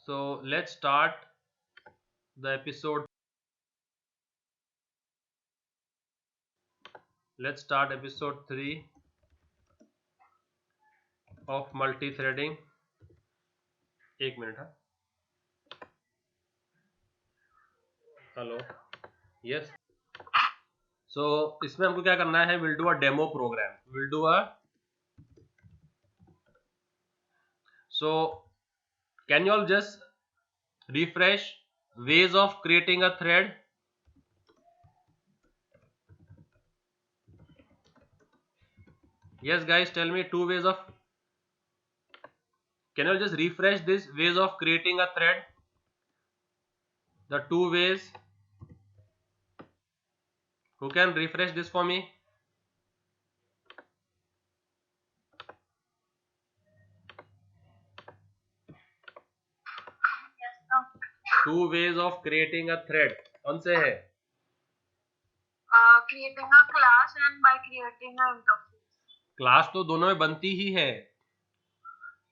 So let's start the episode. Let's start episode 3 of multi-threading. एक minute. हाँ, hello. Yes. सो इसमें हमको क्या करना है? Will do a demo program. Will do a. So can you all just refresh ways of creating a thread? Yes guys, tell me two ways of. Can you just refresh this ways of creating a thread? The two ways. Who can refresh this for me? Two ways of creating a thread. कौन से है? Creating a class and by creating an interface. Class तो दोनों में बनती ही है.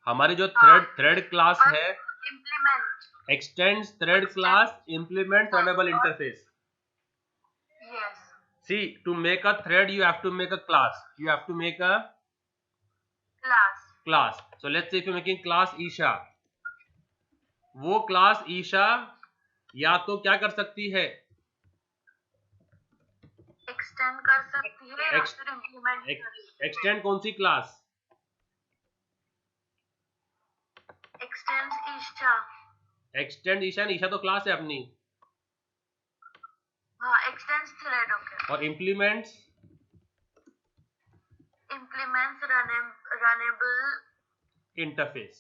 हमारी जो थ्रेड क्लास है, Implement. extends thread class, implements runnable interface. Yes. See, to make a thread you have to make a class. You have to make a class. So let's say if you're making class Isha, वो class Isha या तो क्या कर सकती है? Extend कर सकती है या फिर इंप्लीमेंट. एक्सटेंड कौन सी class? Extends Isha. Extend Isha. Isha तो क्लास है अपनी. हाँ, एक्सटेंड्स थ्रेड. ओके. और इम्प्लीमेंट्स रनेबल इंटरफेस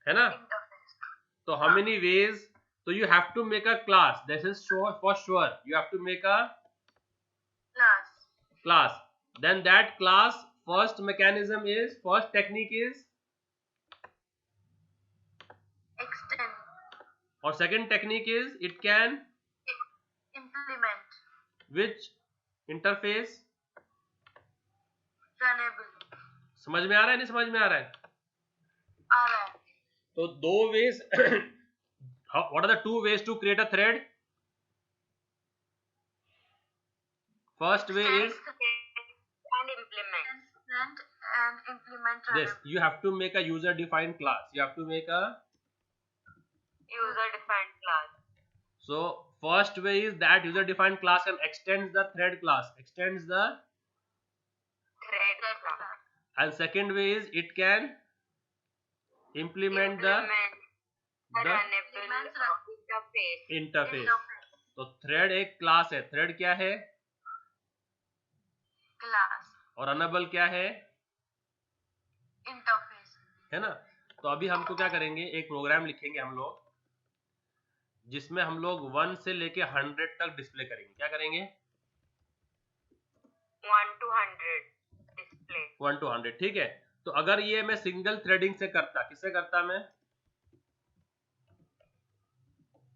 है ना? तो how many ways? So you have to make a class. This is sure for sure. You have to make a class. Then that class first technique is extend. और second technique is it can implement. Which interface? Runnable. समझ में आ रहा है? नहीं समझ में आ रहा है? आ रहा है. तो दो ways. What are the two ways to create a thread? First way is and implement this. You have to make a user defined class. You have to make a user defined class. So first way is that user defined class and extends the thread class. Extends the thread class. And second way is it can implement the interface. तो thread एक class है. Thread क्या है? Class. और runnable क्या है? Interface. है ना? तो अभी हमको क्या करेंगे? एक प्रोग्राम लिखेंगे हम लोग जिसमें हम लोग 1 से लेके 100 तक डिस्प्ले करेंगे. क्या करेंगे? 1 to 100 डिस्प्ले. 1 to 100. ठीक है. तो अगर ये मैं सिंगल थ्रेडिंग से करता, किससे करता मैं?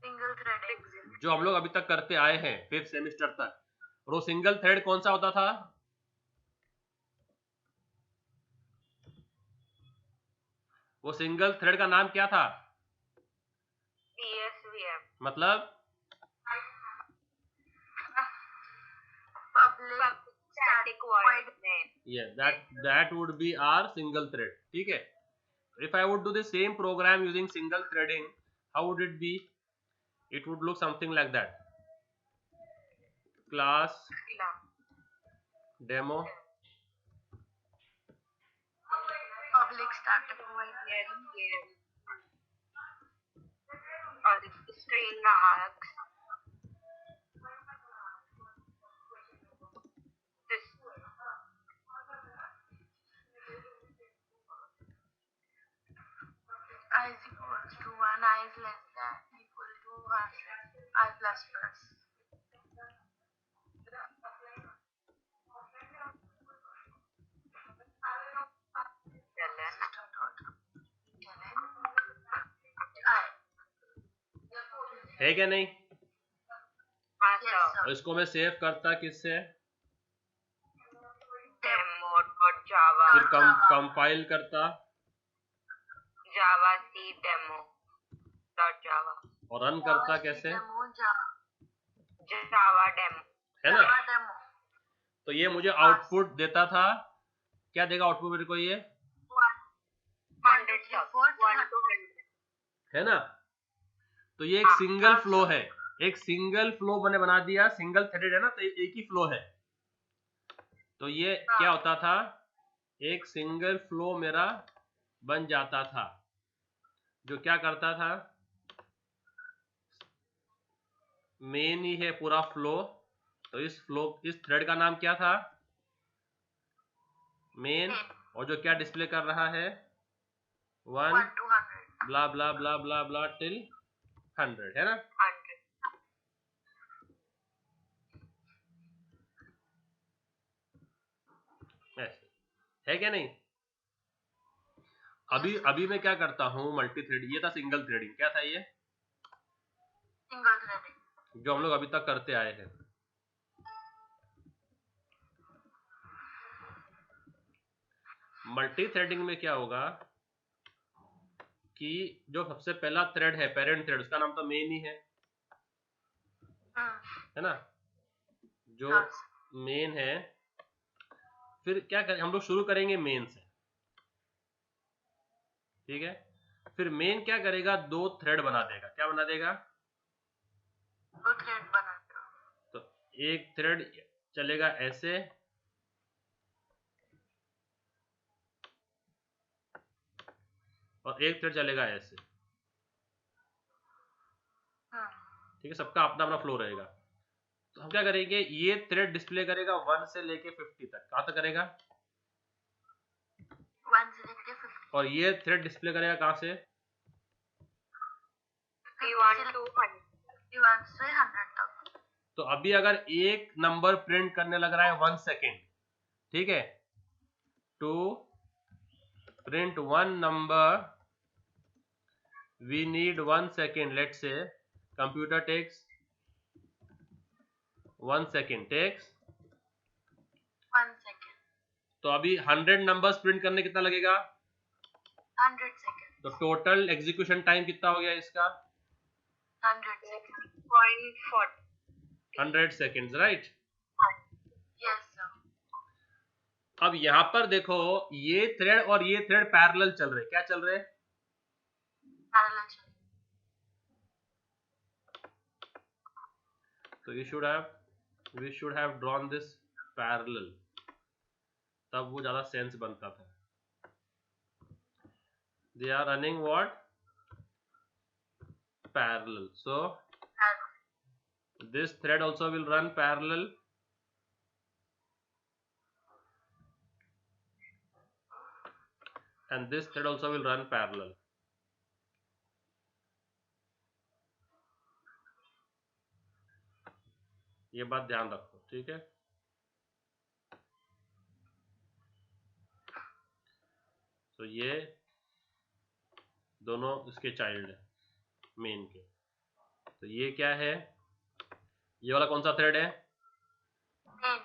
सिंगल थ्रेडिंग जो हम लोग अभी तक करते आए हैं 5th सेमेस्टर तक. और वो सिंगल थ्रेड कौन सा होता था? वो सिंगल थ्रेड का नाम क्या था? PSVM. मतलब public static void main. Yeah, that would be our single thread. ठीक है. If I would do the same program using single threading, how would it be? It would look something like that. Class demo Public static void main. और string args. I is equals to 1, I is less than equal to 100, I plus plus. है क्या नहीं? Yes, और इसको मैं save करता किससे? demo.java. फिर कंपाइल करता java c demo. java और रन करता कैसे demo java java demo है ना। java demo तो ये मुझे आउटपुट देता था, क्या देगा आउटपुट मेरे को ये 100 sub 1 to 100 है ना। तो ये एक सिंगल फ्लो है, एक सिंगल फ्लो मैंने बना दिया, सिंगल थ्रेडेड है ना, तो एक ही फ्लो है। तो ये क्या होता था, एक सिंगल फ्लो मेरा बन जाता था, जो क्या करता था, मेन ही है पूरा फ्लो। तो इस थ्रेड का नाम क्या था, मेन, और जो क्या डिस्प्ले कर रहा है 1 1 to 100 blah blah blah blah blah till 100 है ना। 100 ऐसे है क्या नहीं। अभी मैं क्या करता हूँ, मल्टी थ्रेड, ये था सिंगल थ्रेडिंग, क्या था ये single threading जो हम लोग अभी तक करते आए हैं। मल्टी थ्रेडिंग में क्या होगा कि जो सबसे पहला थ्रेड है पेरेंट थ्रेड, उसका नाम तो मेन ही है ना। जो मेन है, फिर क्या करें हम लोग, शुरू करेंगे मेन से, ठीक है। फिर मेन क्या करेगा, 2 थ्रेड बना देगा, क्या बना देगा, 2 thread बना दो तो एक थ्रेड चलेगा ऐसे, और एक थ्रेड चलेगा ऐसे, ठीक है। सबका अपना अपना फ्लो रहेगा। तो हम क्या करेंगे, ये थ्रेड डिस्प्ले करेगा 1 से लेके 50 तक, कहां तक करेगा, 1 से लेके 50 और ये थ्रेड डिस्प्ले करेगा कहां से, 51 to 100 51 से 100 तक। तो अभी अगर एक नंबर प्रिंट करने लग रहा है 1 सेकेंड, ठीक है, to print 1 number we need 1 second, let say computer takes 1 second, takes 1 second तो अभी 100 नंबर्स प्रिंट करने कितना लगेगा, 100 seconds तो टोटल एग्जीक्यूशन टाइम कितना हो गया इसका, 100 seconds 0.40 100 seconds, right. yes sir अब यहां पर देखो, ये थ्रेड और ये थ्रेड पैरेलल चल रहे, क्या चल रहे, parallel चल तो we should have drawn this parallel, तब वो ज्यादा सेंस बनता था। they are running what, parallel, so this thread also will run parallel, and this thread also will run parallel। ये बात ध्यान रखो, ठीक है। तो ये दोनों इसके चाइल्ड है मेन के। तो ये क्या है, ये वाला कौन सा थ्रेड है, main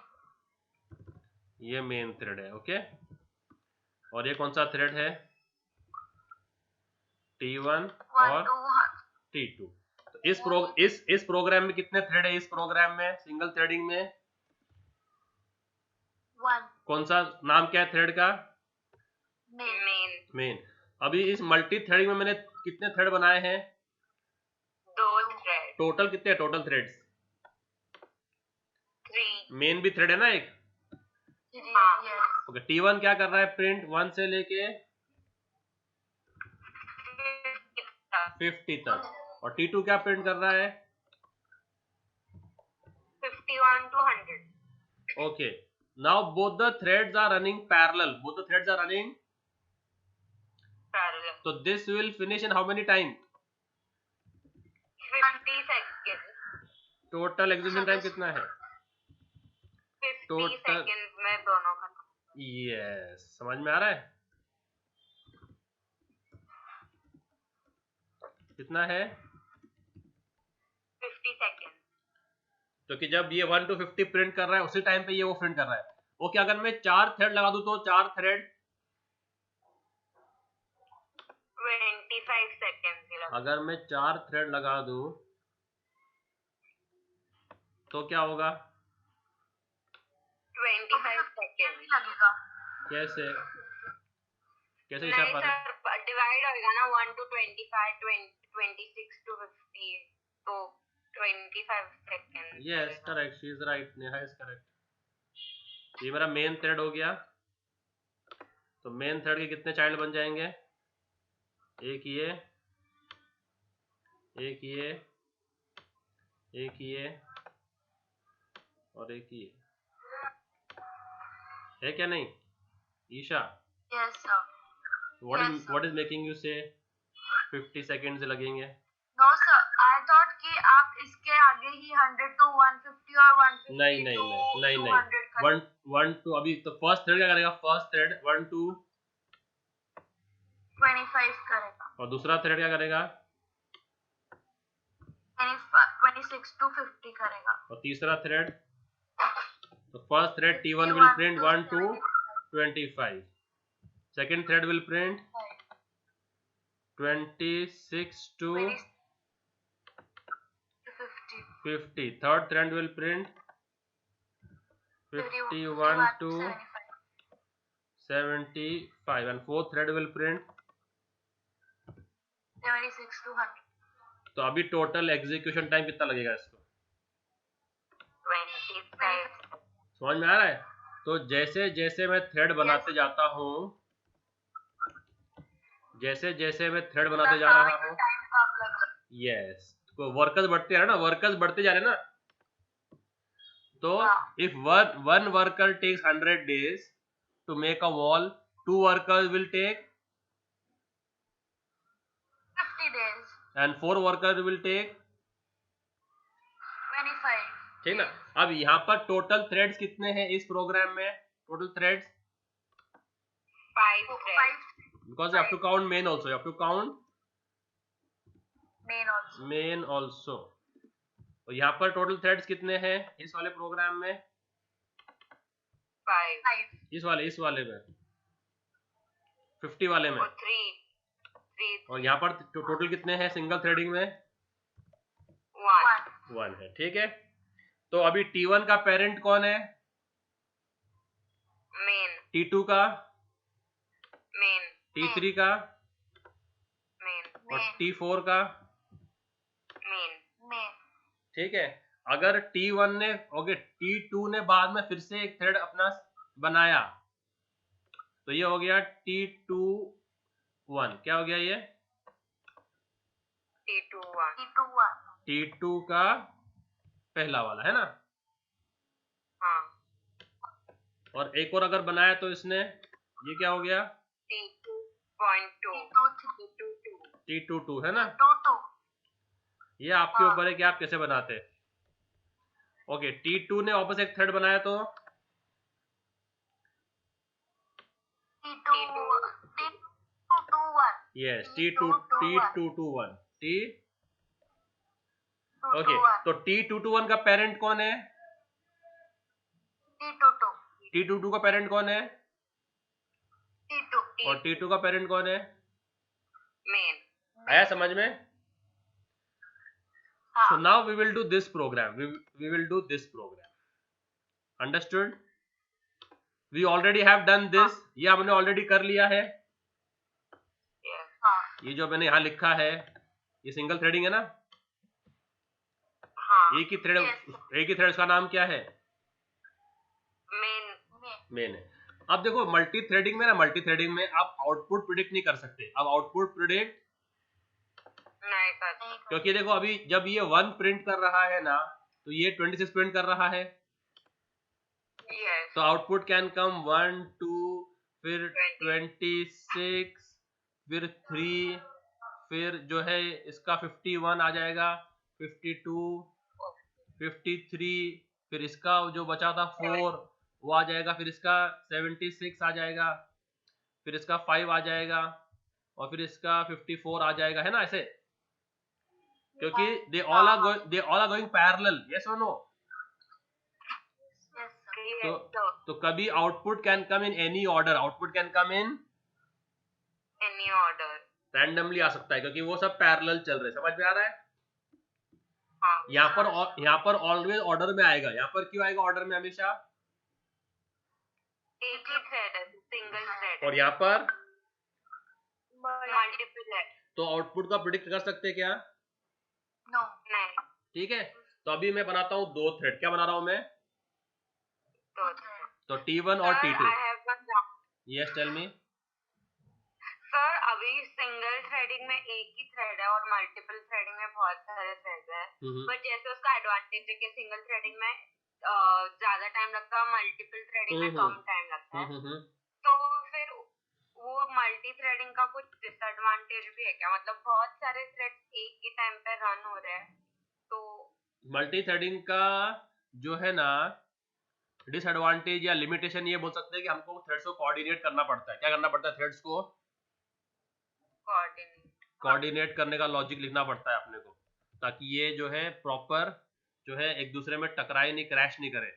ये मेन थ्रेड है, ओके। और ये कौन सा थ्रेड है, T1 1 और to 100 T2। तो इस प्रोग्राम में कितने थ्रेड है, इस प्रोग्राम में सिंगल थ्रेडिंग में 1 कौन सा नाम क्या है थ्रेड का, main मेन। अभी इस मल्टी थ्रेडिंग में मैंने कितने थ्रेड बनाए हैं, 2 thread टोटल कितने हैं, टोटल थ्रेड्स, 3 मेन भी थ्रेड है ना एक, yes ओके। T1 क्या कर रहा है, प्रिंट 1 से लेके 50 तक, और T2 क्या प्रिंट कर रहा है, 51 to 100 okay. Now both the threads are running parallel, both the threads are running, parallel तो this will finish in how many time, 50 seconds total execution time कितना है, 50 Total- seconds में दोनों खत्म। यस, समझ में आ रहा है कितना है, 50 seconds तो कि जब ये 1 to 50 प्रिंट कर रहा है उसी टाइम पे ये वो प्रिंट कर रहा है। ओके, अगर मैं 4 थ्रेड लगा दूं तो 4 थ्रेड 25 seconds ही अगर मैं 4 थ्रेड लगा दूं तो क्या होगा? 25 सेकेंड लगेगा। कैसे कैसे हिसाब नहीं कर रहे? सर, डिवाइड होएगा ना 1 to 25, 26 to 50, तो 25 second. Yes correct, she is right, Neha is correct. ये मेरा मेन थ्रेड हो गया। तो मेन थ्रेड के कितने चाइल्ड बन जाएंगे? एक ये, एक ये, एक ये और एक ये, है क्या नहीं Isha? Yes sir. What is making you say 50 seconds लगेंगे? No sir, I thought कि आप इसके आगे ही 100 to 150 और 150 नहीं नहीं to नहीं नहीं 200 नहीं, वन टू। अभी तो फर्स्ट थ्रेड क्या करेगा? फर्स्ट थ्रेड 1 to 25 करेगा। और दूसरा थ्रेड क्या करेगा? 26 to 50 करेगा। और तीसरा थ्रेड, तो first thread T1 will print 1 to 25, second thread will print 26 to 50, third thread will print 51 to 75 and fourth thread will print 76 to 100। तो अभी टोटल एग्जीक्यूशन टाइम कितना लगेगा इसको? 25। समझ में आ रहा है? तो जैसे जैसे मैं थ्रेड बनाते जाता हूँ, जैसे जैसे मैं थ्रेड बनाते जा रहा हूँ, टाइम कम लगा। यस, तो वर्कर्स बढ़ते हैं ना, वर्कर्स बढ़ते जा रहे हैं ना। तो if one worker takes 100 days to make a wall, 2 workers will take 50 days and 4 workers will take 25। ठीक ना? अब यहाँ पर टोटल थ्रेड्स कितने हैं इस प्रोग्राम में? Total threads 5 because you have to count main also, you have to count main also। तो यहाँ पर टोटल थ्रेड्स कितने हैं इस वाले प्रोग्राम में? 5 इस वाले में 50 वाले में। और 3 और यहाँ पर टोटल कितने हैं सिंगल थ्रेडिंग में? 1 है। ठीक है, तो अभी T1 का पेरेंट कौन है? मेन। T2 का मेन। T3 का मेन। और T4 का मेन। ठीक है। अगर T1 ने ओके T2 ने बाद में फिर से एक थ्रेड अपना बनाया तो ये हो गया T21। क्या हो गया ये? T2 का पहला वाला है ना। हाँ। और एक और अगर बनाया तो इसने ये क्या हो गया? T22 है ना। ये आपके ऊपर है कि आप कैसे बनाते हैं। ओके, T2 ने वापस एक थ्रेड बनाया तो यस T221 ओके। तो T221 का पेरेंट कौन है? T22 का पेरेंट कौन है? और T2 का पेरेंट कौन है? मेन। आया समझ में? So now we will do this program. We will do this program. Understood? We already have done this. ये हमने ऑलरेडी कर लिया है। ये जो मैंने यहाँ लिखा है ये सिंगल थ्रेडिंग है ना। हाँ। एक ही थ्रेड उसका नाम क्या है? मेन है। अब देखो मल्टी थ्रेडिंग में आप आउटपुट प्रिडिक्ट नहीं कर सकते। अब आउटपुट प्रिडिक्ट नहीं कर। क्योंकि देखो अभी जब ये 1 प्रिंट कर रहा है ना तो ये 26 प्रिंट कर रहा है। तो आउटपुट कैन कम 1 2 फिर 26 फिर 3 फिर जो है इसका 51 आ जाएगा, 52 53 फिर इसका जो बचा था 4 वो आ जाएगा, फिर इसका 76 आ जाएगा, फिर इसका 5 आ जाएगा और फिर इसका 54 आ जाएगा, है ना ऐसे। क्योंकि they all are going parallel, yes or no? तो कभी output can come in any order, output can come in any order. Randomly आ सकता है क्योंकि वो सब पैरेलल चल रहे हैं। समझ में आ रहा है? हाँ यहाँ पर ऑलवेज ऑर्डर में आएगा। यहाँ पर क्यों आएगा ऑर्डर में हमेशा? एक ही थ्रेड है, सिंगल थ्रेड और यहाँ पर मल्टीपल है। तो आउटपुट का प्रिडिक्ट कर सकते हैं क्या? नो नहीं ठीक है, तो अभी मैं बनाता हूँ 2 थ्रेड। क्या बना रहा हूँ मैं? तो T1 और T2। I have one doubt yes tell me. Sir. अभी सिंगल थ्रेडिंग में एक ही थ्रेड है और मल्टीपल थ्रेडिंग में बहुत सारे थ्रेड है, बट जैसे उसका एडवांटेज है कि सिंगल थ्रेडिंग में ज्यादा टाइम लगता है, मल्टीपल थ्रेडिंग में कम टाइम लगता है, तो फिर वो मल्टी थ्रेडिंग का कुछ डिसएडवांटेज भी है क्या? मतलब बहुत सारे थ्रेड्स एक ही टाइम पे रन हो रहे हैं, तो मल्टी थ्रेडिंग का जो है ना डिसएडवांटेज या लिमिटेशन ये बोल सकते हैं कि हमको थ्रेड्स को कोऑर्डिनेट करना पड़ता है। क्या करना पड़ता है? थ्रेड्स को कोऑर्डिनेट करने का लॉजिक लिखना पड़ता है अपने को, ताकि ये जो है प्रॉपर जो है एक दूसरे में टकराए नहीं, क्रैश नहीं करे।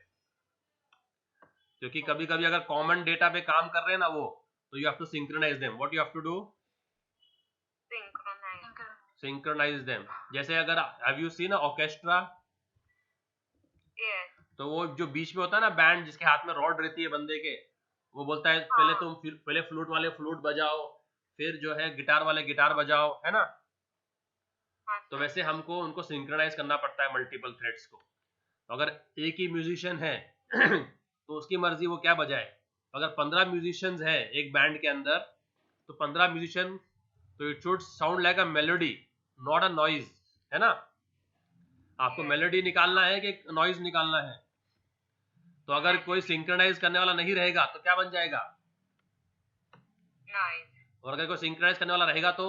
क्योंकि कभी कभी अगर कॉमन डेटा पे काम कर रहे हैं ना वो, तो you have to synchronize them. What you have to do? Synchronize them. जैसे अगर हैव यू सीन ऑर्केस्ट्रा, तो वो जो बीच में होता है ना बैंड, जिसके हाथ में रॉड रहती है बंदे के, वो बोलता है पहले फ्लूट वाले फ्लूट बजाओ, फिर जो है गिटार वाले गिटार बजाओ, है ना? तो वैसे हमको उनको सिंक्रोनाइज करना पड़ता है मल्टीपल थ्रेड्स को। अगर एक ही म्यूजिशियन है तो उसकी मर्जी वो क्या बजाए। अगर 15 म्यूजिशियंस है एक बैंड के अंदर, तो 15 म्यूजिशियन, तो it should sound like a melody, not a noise, है ना? आपको मेलोडी निकालना है कि नॉइज निकालना है? तो अगर कोई सिंक्रोनाइज करने वाला नहीं रहेगा तो क्या बन जाएगा? नॉइज। और अगर कोई सिंक्रोनाइज करने वाला रहेगा तो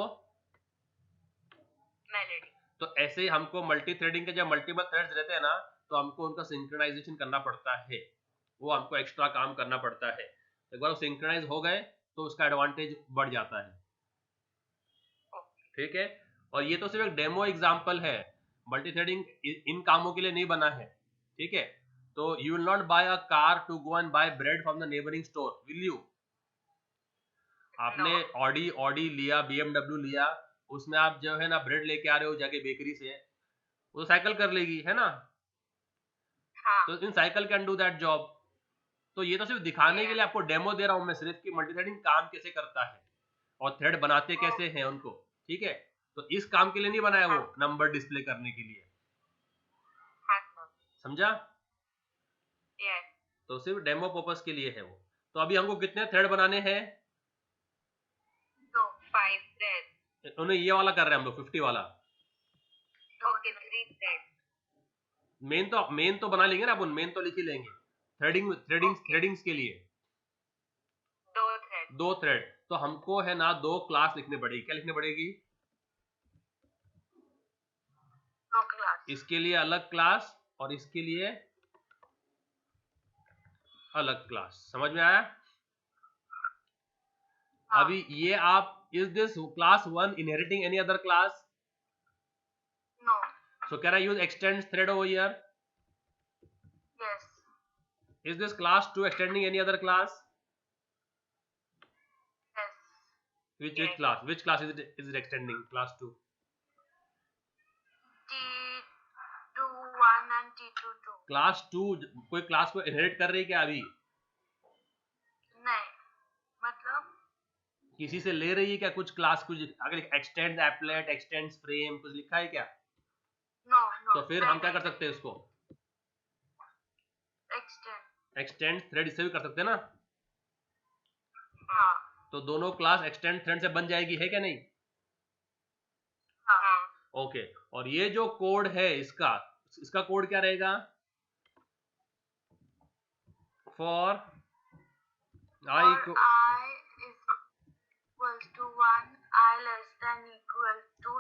मेलोडी। तो ऐसे ही हमको मल्टी थ्रेडिंग के जब मल्टीपल थ्रेड्स रहते हैं ना, तो हमको उनका सिंक्रोनाइजेशन करना पड़ता है। वो हमको एक्स्ट्रा काम करना पड़ता है। एक बार वो सिंक्रोनाइज हो गए तो उसका एडवांटेज बढ़ जाता है। ठीक है, और ये तो सिर्फ एक डेमो एग्जांपल है। मल्टी थ्रेडिंग इन कामों के लिए नहीं बना है। ठीक है, तो you will not buy a car to go and buy bread from the neighbouring store, will you? आपने ऑडी लिया, BMW लिया, उसमें आप जो है ना ब्रेड लेके आ रहे हो जाके बेकरी से, वो साइकिल कर लेगी, है ना? हाँ। तो in cycle can do that job. तो ये तो सिर्फ दिखाने के लिए आपको डेमो दे रहा हूं मैं सिर्फ कि मल्टी थ्रेडिंग काम कैसे करता है और थ्रेड बनाते कैसे हैं उनको। ठीक है, तो इस काम के लिए नहीं बनाया वो, नंबर डिस्प्ले करने के लिए। समझा? तो सिर्फ डेमो पर्पस के लिए है वो। तो अभी हमको कितने थ्रेड बनाने हैं? 5 थ्रेड। उन्हें ये वाला कर रहे हैं हम लोग, 50 वाला। Okay, 3 thread. मेन तो बना लेंगे ना अपन, मेन तो लिख ही लेंगे। थ्रेडिंग्स के लिए 2 थ्रेड। तो हमको है ना 2 क्लास लिखनी पड़ेगी। क्या लिखनी पड़ेगी? इसके लिए अलग क्लास और इसके लिए अलग क्लास। समझ में आया? अभी ये आप, is this class 1 inheriting any other class? No. So can I use extends thread over here? Yes. Is this class 2 extending any other class? Yes. Which class? Which class is it extending? Class 2. T21 and T22. Class 2 कोई class को inherit कर रही है क्या अभी? नहीं, मतलब किसी से ले रही है क्या कुछ क्लास? कुछ अगर एक्सटेंड्स एप्लेट, एक्सटेंड्स फ्रेम कुछ लिखा है क्या? नो। तो फिर हम क्या कर सकते हैं उसको? एक्सटेंड थ्रेड इससे भी कर सकते हैं ना? हाँ। तो दोनों क्लास एक्सटेंड थ्रेड से बन जाएगी, है क्या नहीं? हाँ। ओके, और ये जो कोड है इसका कोड क्या रहेगा? For i is equals to 1, I less than equal to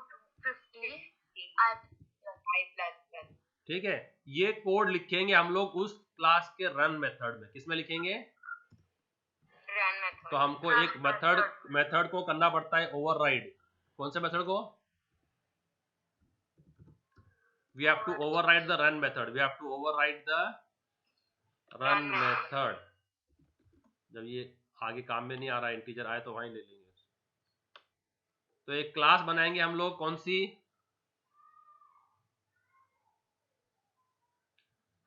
50, I plus. ठीक है, ये कोड लिखेंगे हम लोग उस क्लास के रन मेथड में। किसमें लिखेंगे? Run method. तो हमको एक मेथड को करना पड़ता है ओवरराइड। कौन से मेथड को? we have to override the run method. We have to override the run method. जब ये आगे काम में नहीं आ रहा, इंटीजर आए तो वहीं ले लेंगे। तो एक क्लास बनाएंगे हम लोग, कौन सी?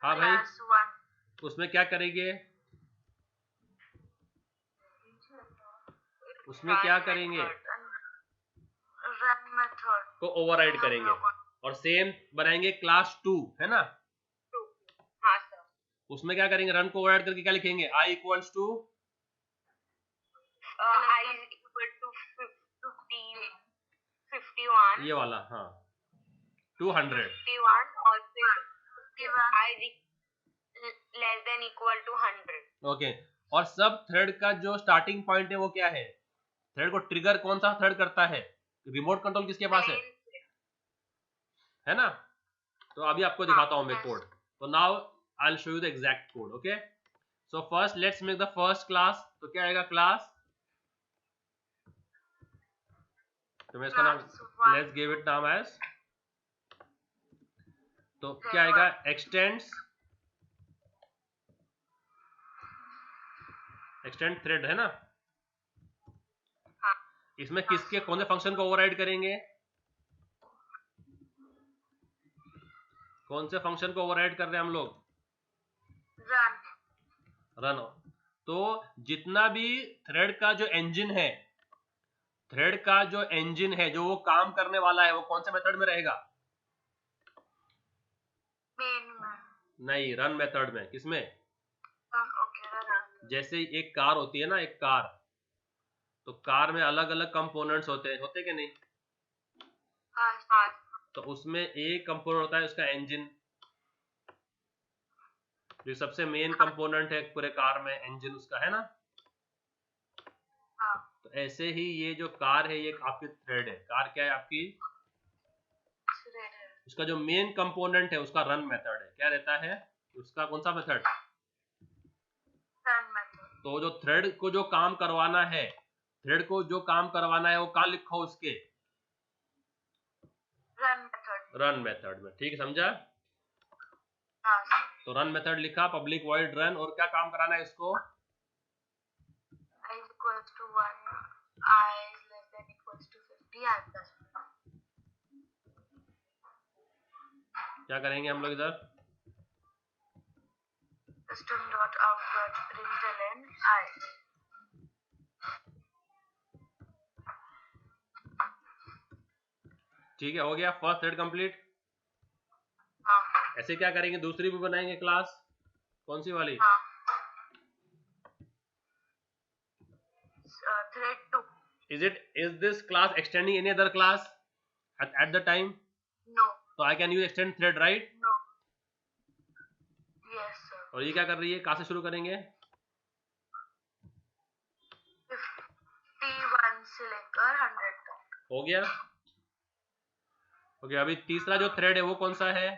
हाँ भाई, Class 1 उसमें क्या करेंगे? उसमें क्या करेंगे? run method को ओवरराइड हम करेंगे। लोगों और सेम बनाएंगे क्लास 2, है ना? हाँ सर। उसमें क्या करेंगे? रन को ओवरराइड करके क्या लिखेंगे? i equals to I is equal to 51 ये वाला, हाँ 200। 51 और फिर 51 I is less than equal to 100। Okay, और सब थ्रेड का जो स्टार्टिंग पॉइंट है वो क्या है? थ्रेड को ट्रिगर कौन सा थ्रेड करता है? रिमोट कंट्रोल किसके पास है ना? तो अभी आपको दिखाता हूं मैं yes. कोड। तो now I will show you the exact code. Okay, so first let's make the first class. तो क्या आएगा क्लास? तो मैं इसका नाम, लेट्स गिव इट नाम एज, तो क्या आएगा? एक्सटेंड थ्रेड, है ना? इसमें किसके कौन से फंक्शन को ओवरराइड करेंगे? कौन से फंक्शन को ओवरराइड कर रहे हैं हम लोग? रन। तो जितना भी थ्रेड का जो इंजन है, जो वो काम करने वाला है, वो कौन से मेथड में रहेगा? main में। नहीं, रन मेथड में। किसमें? Okay run। जैसे एक कार होती है ना, एक कार, तो कार में अलग अलग कंपोनेंट्स होते कि नहीं? हाँ तो उसमें एक कंपोनेंट होता है उसका इंजन, जो सबसे मेन कंपोनेंट है पूरे कार में, इंजन उसका, है ना? हाँ तो ऐसे ही ये जो कार है, ये आपकी थ्रेड है। कार क्या है आपकी? thread है। उसका जो मेन कंपोनेंट है उसका रन मेथड है। क्या रहता है उसका? कौन सा मेथड? run method। तो जो थ्रेड को जो काम करवाना है, वो कहाँ लिखो? उसके रन मेथड में। ठीक है, समझा? हाँ तो रन मेथड लिखा, पब्लिक वॉइड रन, और क्या काम कराना है इसको? I is equals to 1, I is less than equals to 50, I plus 1। क्या करेंगे हम लोग इधर? System dot out dot println I। ठीक है, हो गया फर्स्ट थ्रेड कंप्लीट। हाँ ऐसे क्या करेंगे? दूसरी भी बनाएंगे क्लास। कौन सी वाली? हाँ thread 2। is this class extending any other class at the time? No So I can use extend thread, right? no yes sir। और ये क्या कर रही है? कहाँ से शुरू करेंगे? 51 से लेकर 100 तक। हो गया। ओके, अभी तीसरा जो थ्रेड है वो कौन सा है?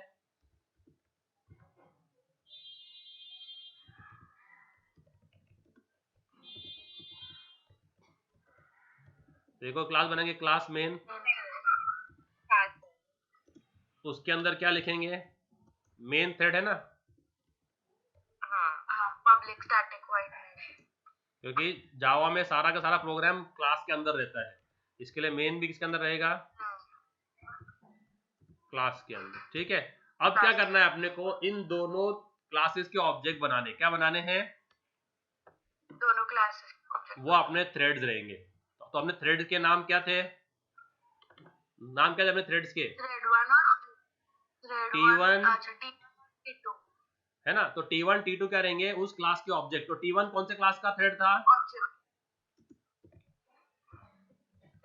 देखो, क्लास बनाएंगे, क्लास मेन। तो उसके अंदर क्या लिखेंगे? मेन थ्रेड है ना, हाँ पब्लिक स्टैटिक वॉइड मेन। क्योंकि जावा में सारा का सारा प्रोग्राम क्लास के अंदर रहता है, इसके लिए मेन भी किसके अंदर रहेगा? क्लास के अंदर। ठीक है, अब क्या करना है अपने को? इन दोनों क्लासेस के ऑब्जेक्ट बनाने। क्या बनाने हैं? दोनों क्लासेस वो अपने थ्रेड्स रहेंगे। तो अपने थ्रेड्स के नाम क्या थे? नाम क्या थे अपने थ्रेड्स के? थ्रेड 1 और थ्रेड T1 अच्छा T2 है ना? तो T1 T2 क्या रहेंगे? उस क्लास के ऑब्जेक्ट। तो T1 कौन से क्लास का थ्रेड था? ऑब्जेक्ट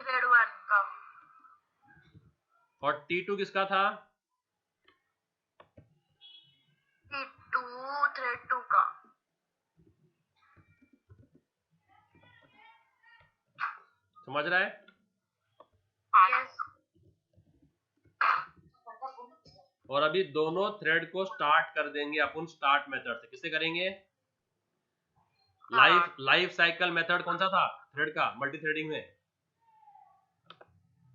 थ्रेड 1 का। और T2 किसका था? T2 थ्रेड 2 का। समझ रहा है? यस और अभी दोनों थ्रेड को स्टार्ट कर देंगे अपन स्टार्ट मेथड से। किससे करेंगे? लाइफ साइकिल मेथड कौन सा था थ्रेड का मल्टी थ्रेडिंग में?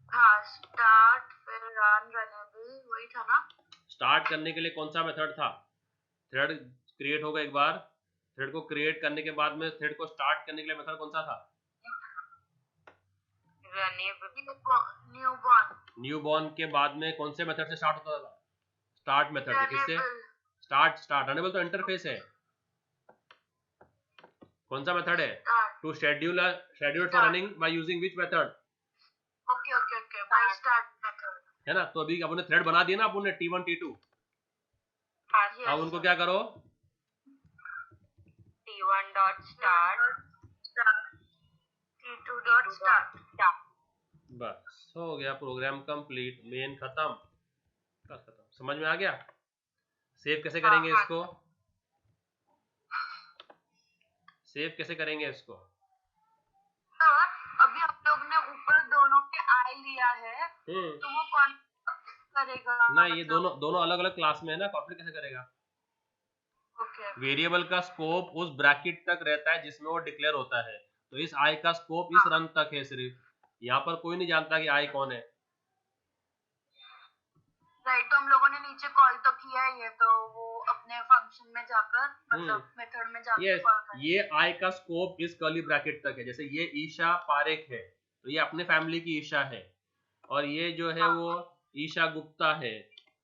हाँ स्टार्ट फिर रन रनेबल वही था ना। स्टार्ट करने के लिए कौन सा मेथड था? थ्रेड क्रिएट होगा एक बार, थ्रेड को क्रिएट करने के बाद में थ्रेड को स्टार्ट करने के लिए मेथड कौन सा था? न्यू बॉर्न के बाद में कौन से मेथड से स्टार्ट होता था? स्टार्ट मेथड से। किससे? स्टार्ट रनेबल तो इंटरफेस है। कौन सा मेथड है? To schedule for running by using which method? Okay by start method है ना। तो अभी अपने थ्रेड बना दिए ना अपन ने T1 T2। अब उनको क्या करो? T1.start T2.start। बस हो गया, प्रोग्राम कंप्लीट, मेन खत्म। समझ में आ गया? सेव कैसे करेंगे इसको? सेव कैसे करेंगे इसको? अभी हम लोग ने ऊपर दोनों के आई लिया है, तो वो कौन करेगा? नहीं, ये दोनों अलग अलग क्लास में है ना, कॉपी कैसे करेगा? वेरिएबल का स्कोप उस ब्रैकेट तक रहता है जिसमें वो डिक्लेयर होता है। तो इस आई का स्कोप इस रन तक है सिर्फ। यहाँ पर कोई नहीं जानता कि आई कौन है। राइट, तो हम लोगों ने नीचे कॉल तो किया ही है, तो वो अपने फंक्शन में जाकर मतलब मेथड में जाकर कॉल करें। ये आई का स्कोप इस कर्ली ब्रैकेट तक है। जैसे ये ईशा पारेख है, तो ये अपने फैमिली की ईशा है, और ये जो है वो ईशा गुप्ता है,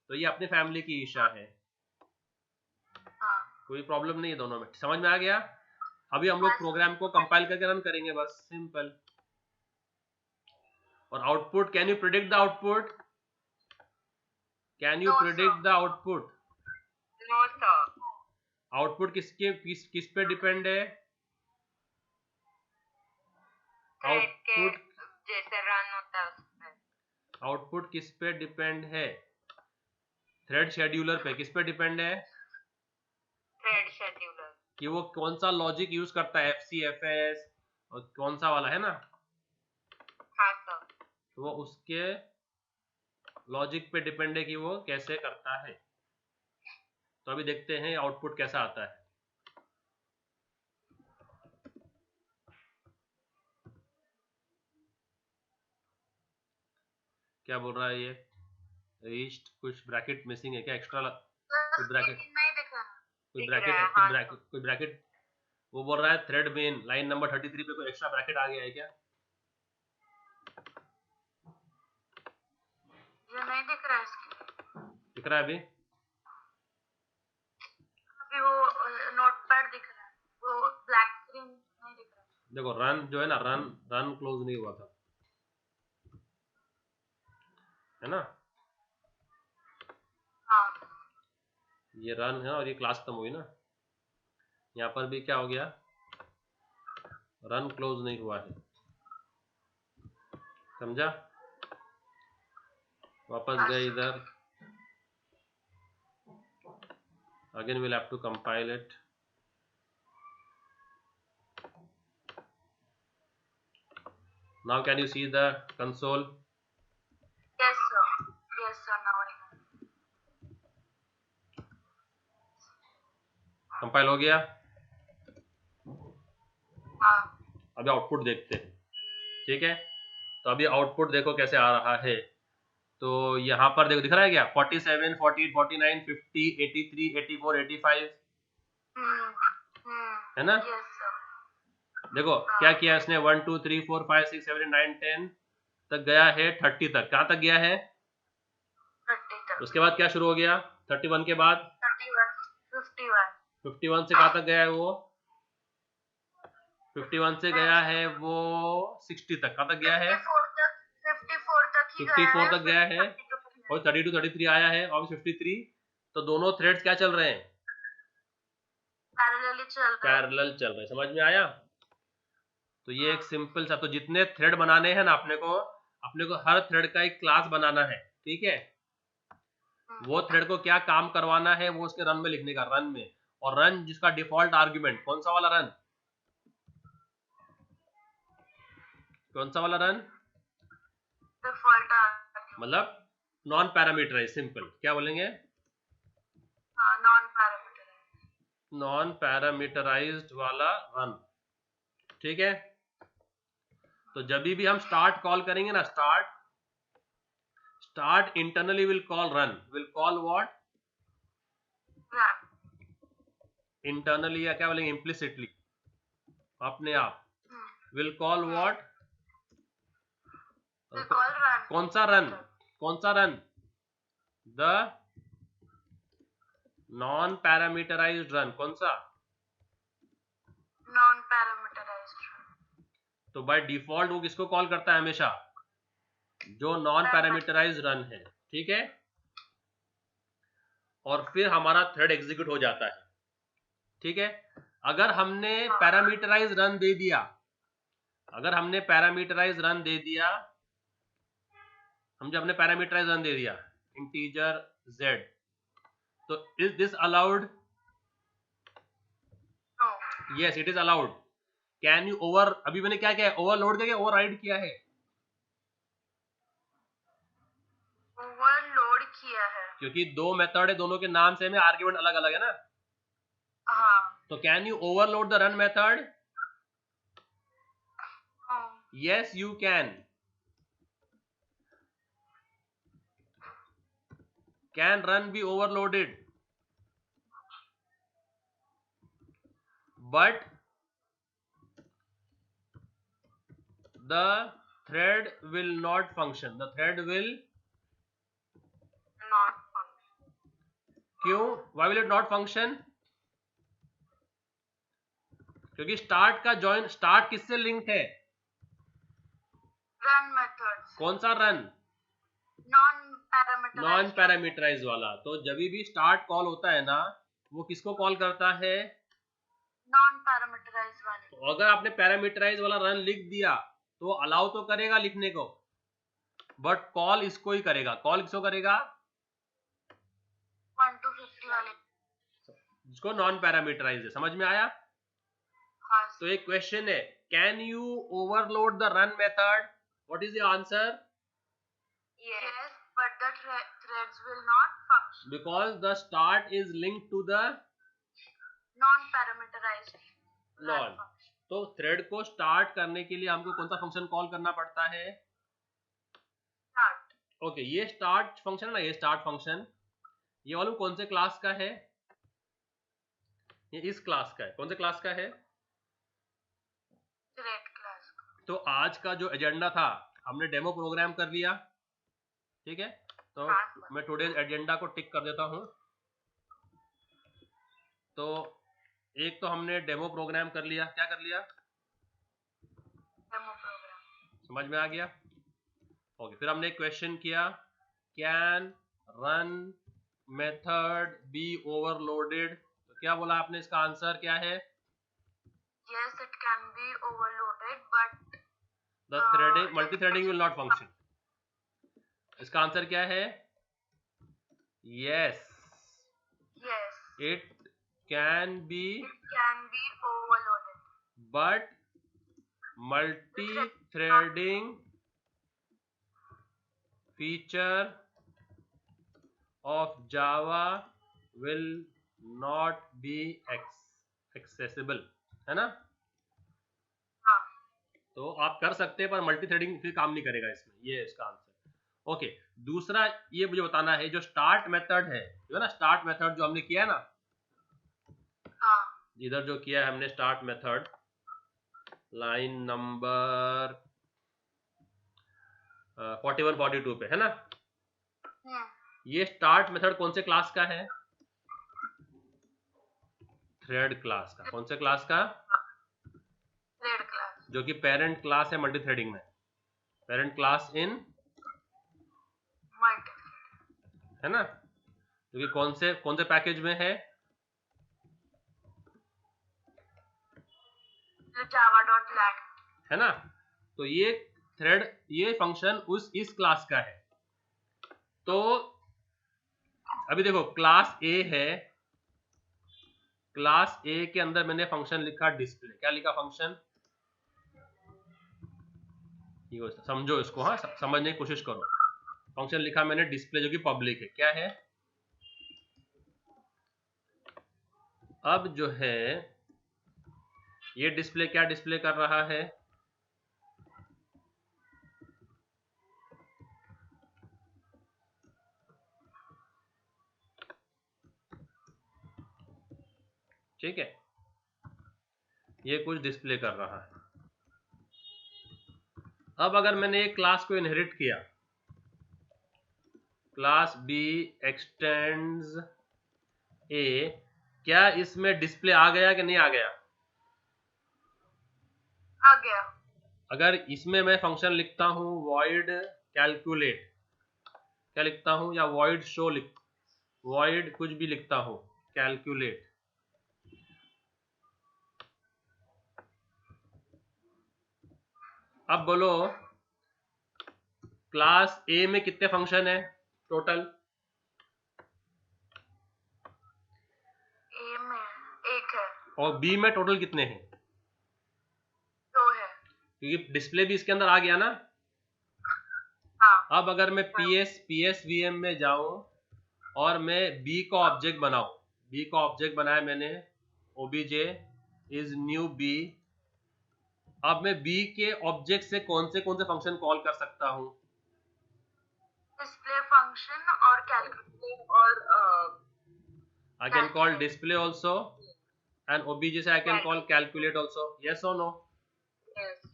तो ये अपने फैमिली की ईशा है। कोई प्रॉब्लम नहीं है दोनों में। समझ में आ गया? अभी हम लोग प्रोग्राम को कंपाइल करके रन करेंगे, बस सिंपल। और output, can you predict the output? Can you predict the output? No sir. Output किस पे डिपेंड है? आउटपुट जैसे रन होता है उसमें। आउटपुट किस पे डिपेंड है? थ्रेड शेड्यूलर पे। किस पे डिपेंड है? Thread scheduler. कि वो कौन सा लॉजिक यूज करता है, FCFS और कौन सा वाला है ना। हाँ सर। तो वो उसके लॉजिक पे डिपेंड है कि वो कैसे करता है। तो अभी देखते हैं आउटपुट कैसा आता है। क्या बोल रहा है ये? रीच्ड, कुछ ब्रैकेट मिसिंग है क्या? एक्स्ट्रा कोई ब्रैकेट नहीं दिख रहा। कोई ब्रैकेट वो बोल रहा है थ्रेड मेन लाइन नंबर 33 पे कोई एक्स्ट्रा ब्रैकेट आ गया है क्या? ये नहीं दिख रहा है इसके। दिख रहा है अभी वो नोटपैड दिख रहा है, वो ब्लैक स्क्रीन नहीं दिख रहा। देखो रन जो है ना, रन क्लोज नहीं हुआ था, है ना। ये रन है और ये क्लास खत्म हुई ना। यहाँ पर भी क्या हो गया? रन क्लोज नहीं हुआ है। समझा? वापस गए इधर। Again we'll have to compile it. Now can you see the console? Yes sir, now I can. Compile हो गया। हाँ। अभी आउटपुट देखते हैं, ठीक है। तो अभी आउटपुट देखो कैसे आ रहा है। तो यहाँ पर देखो, दिख रहा है क्या? 47, 48, 49, 50, 83, 84, 85, है ना। देखो क्या किया इसने, 1 2 3 4 5 6 7 8 9 10 तक गया है, 30 तक। कहाँ तक गया है? 30 तक। उसके बाद क्या शुरू हो गया? 31 के बाद 51 से कहाँ तक गया है वो? 51 से गया है वो 60 तक। कहाँ तक गया है? 54 तक गया है, और 32 33 आया है, और 53। तो दोनों थ्रेड्स क्या चल रहे हैं? पैरेलल चल रहे हैं। समझ में आया? तो ये एक सिंपल सा, तो जितने थ्रेड बनाने हैं ना अपने को हर थ्रेड का एक क्लास बनाना है, ठीक है। वो थ्रेड को क्या काम करवाना है वो उसके रन में लिखने का, रन में। और रन जिसका डिफॉल्ट आर्ग्यूमेंट, कौन सा वाला रन? कौन सा वाला रन? डिफॉल्ट मतलब नॉन पैरामीटराइज। सिंपल क्या बोलेंगे? नॉन पैरामीटराइज्ड वाला रन, ठीक है। तो जब भी हम स्टार्ट कॉल करेंगे ना, start internally will call run, will call what? Internally, या क्या बोलेंगे इम्प्लिसिटली, अपने आप। Will call what? they call run. कौन सा रन? कौन सा रन? The non parameterized run. कौन सा? Non-parameterized run. तो बाय डिफॉल्ट वो किसको कॉल करता है हमेशा? जो नॉन पैरामीटराइज्ड रन है. ठीक है, और फिर हमारा थ्रेड एग्जीक्यूट हो जाता है. ठीक है, अगर हमने पैरामीटराइज रन दे दिया, अगर हमने पैरामीटराइज रन दे दिया, हम जब हमने पैरामीटराइज रन दे दिया इंटीजर z, तो is this allowed? No. Yes, it is allowed. Can you over, अभी मैंने क्या किया है? ओवरलोड किया, ओवरराइड किया है? Overload किया है. क्योंकि दो मेथड है, दोनों के नाम सेम है, आर्ग्यूमेंट अलग अलग है ना. हाँ. तो can you overload the run method? No. Yes you can. Can run be overloaded? But the thread will not function. The thread will Not function. क्यों? Why will it not function? क्योंकि start का join, start किससे linked है? Run methods. कौन सा run? Non-parameterized. Non parameterise वाला. तो जब भी स्टार्ट कॉल होता है ना, वो किसको कॉल करता है? Non-parameterized वाले. तो अगर आपने पैरामीटराइज वाला रन लिख दिया तो अलाउ तो करेगा लिखने को, बट कॉल इसको ही करेगा. कॉल किसको करेगा? 1 to 50 वाले. जिसको नॉन पैरामीटराइज है. समझ में आया? हाँ. तो एक क्वेश्चन है, can you overload the run method? What is the answer? Yes, but the threads will not function. Because the start is linked to the Non-parameterized run non. function. तो thread को स्टार्ट करने के लिए हमको कौन सा फंक्शन कॉल करना पड़ता है? Start. ओके, ये स्टार्ट फंक्शन है ना, ये स्टार्ट फंक्शन, ये वाला कौन से क्लास का है? ये इस क्लास का है. कौन से क्लास का है? Thread class. तो आज का जो एजेंडा था, हमने डेमो प्रोग्राम कर लिया. ठीक है, तो मैं टुडेज एजेंडा को टिक कर देता हूं. तो एक तो हमने डेमो प्रोग्राम कर लिया. क्या कर लिया? Demo program. समझ में आ गया? ओके, फिर हमने एक क्वेश्चन किया, can run method be overloaded? तो क्या बोला आपने? इसका आंसर क्या है? Yes, it can be overloaded, but the threading, multi threading will not function. इसका आंसर क्या है? Yes, yes, it can be, it can be overloaded. But multi threading feature of Java will not be accessible. है ना? हाँ. तो आप कर सकते हैं, पर मल्टी थ्रेडिंग फिर काम नहीं करेगा इसमें. ये इसका आंसर. ओके, दूसरा ये मुझे बताना है, जो स्टार्ट मेथड है, जो है ना, स्टार्ट मेथड जो हमने किया है ना, हाँ. इधर जो किया है हमने स्टार्ट मेथड, लाइन नंबर 41-42 पे, है ना? ये स्टार्ट मेथड कौन से क्लास का है? थ्रेड क्लास का. कौन से क्लास का? Thread class. जो कि पेरेंट क्लास है मल्टी थ्रेडिंग में. Parent class in, Multi. है ना? जो कि कौन से पैकेज में है? जो java.lang. है ना? तो ये थ्रेड, ये फंक्शन इस क्लास का है. तो अभी देखो, क्लास ए है, क्लास ए के अंदर मैंने फंक्शन लिखा डिस्प्ले. क्या लिखा फंक्शन? ये समझो इसको, हाँ, समझने की कोशिश करो. फंक्शन लिखा मैंने डिस्प्ले, जो कि पब्लिक है. क्या है? अब जो है ये डिस्प्ले क्या डिस्प्ले कर रहा है? ठीक है, ये कुछ डिस्प्ले कर रहा है. अब अगर मैंने एक क्लास को इनहेरिट किया, क्लास बी एक्सटेंड्स ए, क्या इसमें डिस्प्ले आ गया कि नहीं आ गया? आ गया। अगर इसमें मैं फंक्शन लिखता हूं void calculate, क्या लिखता हूं, या void show void कुछ भी लिखता हूं, calculate, अब बोलो क्लास ए में कितने फंक्शन है टोटल? ए में एक है। और बी में टोटल कितने हैं? 2 है। क्योंकि डिस्प्ले भी इसके अंदर आ गया ना। हाँ। अब अगर मैं पीएसवीएम में जाऊं और मैं बी का ऑब्जेक्ट बनाऊं, बी का ऑब्जेक्ट बनाया मैंने, obj is new b, अब मैं बी के ऑब्जेक्ट से कौन से फंक्शन कॉल कर सकता हूं? डिस्प्ले फंक्शन और कैलकुलेट और I can call display also and obj से I can call calculate also. Yes or no? Yes.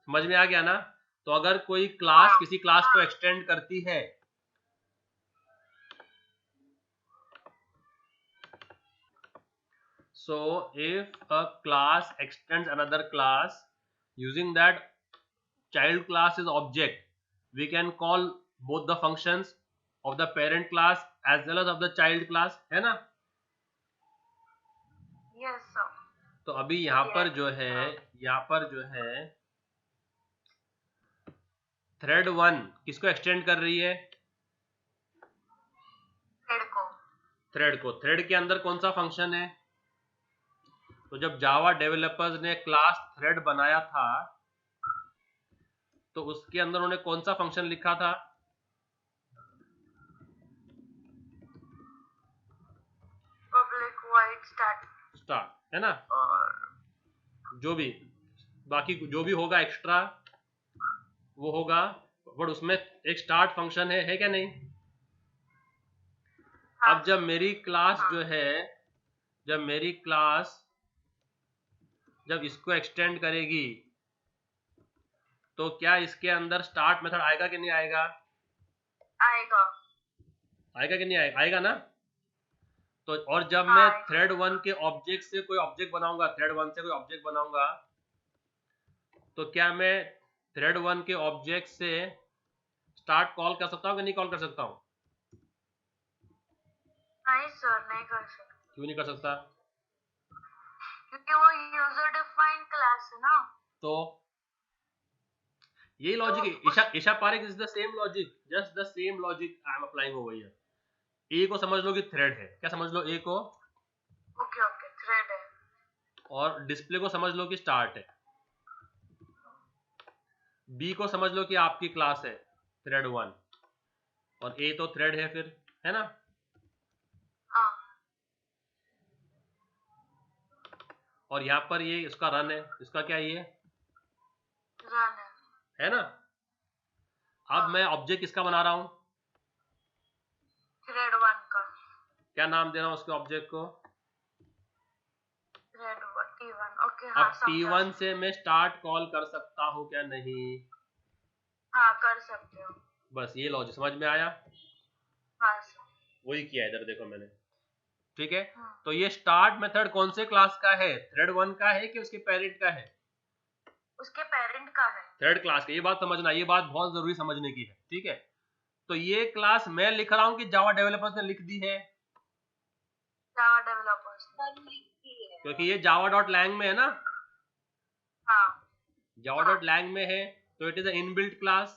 समझ में आ गया ना? तो अगर कोई क्लास किसी क्लास को एक्सटेंड करती है, so if a class extends another class using that child class is object, we can call both the functions of the parent class as well as of the child class, है ना? Yes sir. तो अभी यहाँ पर जो है thread 1 किसको extend कर रही है? थ्रेड को। थ्रेड के अंदर कौन सा फंक्शन है? तो जब जावा डेवलपर्स ने क्लास थ्रेड बनाया था तो उसके अंदर उन्होंने कौन सा फंक्शन लिखा था? पब्लिक वॉइड स्टार्ट, है ना? जो भी बाकी जो भी होगा एक्स्ट्रा वो होगा, बट उसमें एक स्टार्ट फंक्शन है क्या नहीं? अब जब मेरी क्लास जब इसको एक्सटेंड करेगी तो क्या इसके अंदर स्टार्ट मेथड आएगा कि नहीं आएगा? आएगा कि नहीं आएगा ना? तो और जब मैं थ्रेड 1 के ऑब्जेक्ट से कोई ऑब्जेक्ट बनाऊंगा, तो क्या मैं थ्रेड 1 के ऑब्जेक्ट से स्टार्ट कॉल कर सकता हूँ कि नहीं कॉल कर सकता हूँ? नहीं सर, नहीं कर सकता। क्यों नहीं कर सकता? क्योंकि वो यूजर डिफाइंड क्लास है ना। तो यही लॉजिक है। Isha Parekh is the same logic, just the same logic I am applying over here. A को समझ लो कि थ्रेड है, क्या समझ लो? ए को ओके थ्रेड है, और डिस्प्ले को समझ लो कि स्टार्ट है। बी को समझ लो कि आपकी क्लास है थ्रेड 1, और ए तो थ्रेड है फिर, है ना? हाँ। और यहाँ पर ये इसका रन है, इसका क्या ये रन है ना? अब मैं ऑब्जेक्ट किसका बना रहा हूं? थ्रेड 1 का। क्या नाम दे रहा हूं उसके ऑब्जेक्ट को? Thread T1। ओके। अब T1 से मैं स्टार्ट कॉल कर सकता हूं क्या नहीं? हाँ, कर सकते हो। बस ये लॉजिक समझ में आया? हाँ सर। वही किया इधर देखो मैंने, ठीक है? तो ये स्टार्ट मेथड कौन से क्लास का है? थ्रेड 1 का है कि उसके पेरेंट का है? उसके पेरेंट का है। थ्रेड क्लास का। ये बात समझना, ये बात बहुत जरूरी समझने की है, ठीक है? तो ये क्लास मैं लिख रहा हूं कि जावा डेवलपर्स ने लिख दी है? जावा डेवलपर्स क्योंकि ये java.lang में है ना? हाँ। java.lang में है, तो it is a inbuilt class